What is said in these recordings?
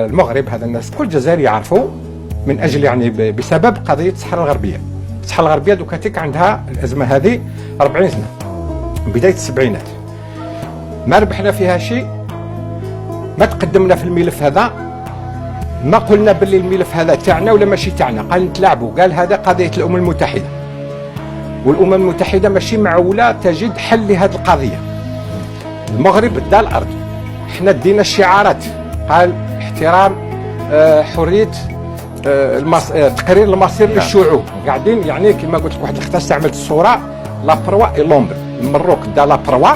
المغرب هذا الناس كل الجزائر يعرفوا من اجل يعني بسبب قضيه الصحراء الغربيه. الصحراء الغربيه دوكاتيك عندها الازمه هذه 40 سنه من بدايه السبعينات، ما ربحنا فيها شيء، ما تقدمنا في الملف هذا، ما قلنا باللي الملف هذا تاعنا ولا ماشي تاعنا، قال نتلاعبوا، قال هذا قضيه الامم المتحده، والامم المتحده ماشي معوله تجد حل لهذه القضيه. المغرب دا الارض، احنا دينا الشعارات، قال احترام حريه تقرير المصير للشعوب، قاعدين يعني كما قلت لك واحد الاخت استعملت الصوره لا بروا اي لومبر، المروك دا لا بروا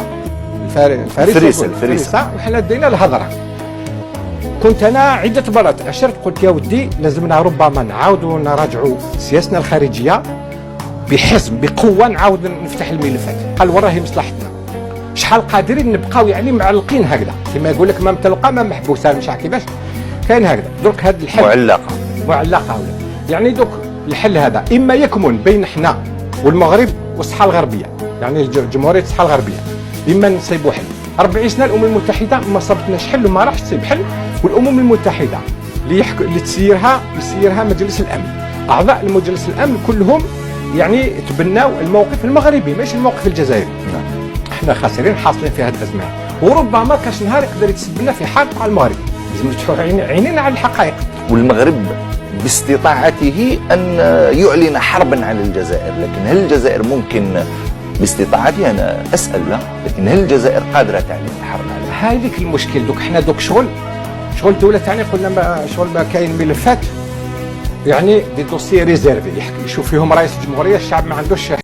الفريسه وحنا دينا الهضره. كنت انا عده مرات اشرت قلت يا ودي لازمنا ربما نعاودوا نراجعوا سياستنا الخارجيه بحزم بقوه، نعاود نفتح الملفات. قال وراهي مصلحتنا، شحال قادرين نبقاو يعني معلقين هكذا كما يقول لك ما متلقى ما محبوسه، مش عارف كيفاش كاين هكذا. درك هذا الحل معلقه ولا يعني دوك الحل هذا اما يكمن بين احنا والمغرب والصحراء الغربيه، يعني جمهوريه الصحراء الغربيه، اما نصيبوا حل. 40 سنه الامم المتحده ما صبتناش حل وما راحش تصيب حل، والامم المتحده اللي تسيرها مجلس الامن، اعضاء المجلس الامن كلهم يعني تبناو الموقف المغربي ماشي الموقف الجزائري. احنا خاسرين حاصلين في هذه الازمه، وربما كاش نهار يقدر يتسببنا في حرب على المغرب. لازم نفتحوا عينينا على الحقائق. والمغرب باستطاعته ان يعلن حربا على الجزائر، لكن هل الجزائر ممكن باستطاعتها، انا اسال لا، لكن هل الجزائر قادره تعلن الحرب على هذيك المشكل. دوك حنا دوك شغل الدوله تاعنا قلنا ما كاين ملفات يعني دي دوسيي ريزيرفي يشوف فيهم رئيس الجمهوريه، الشعب ما عندوش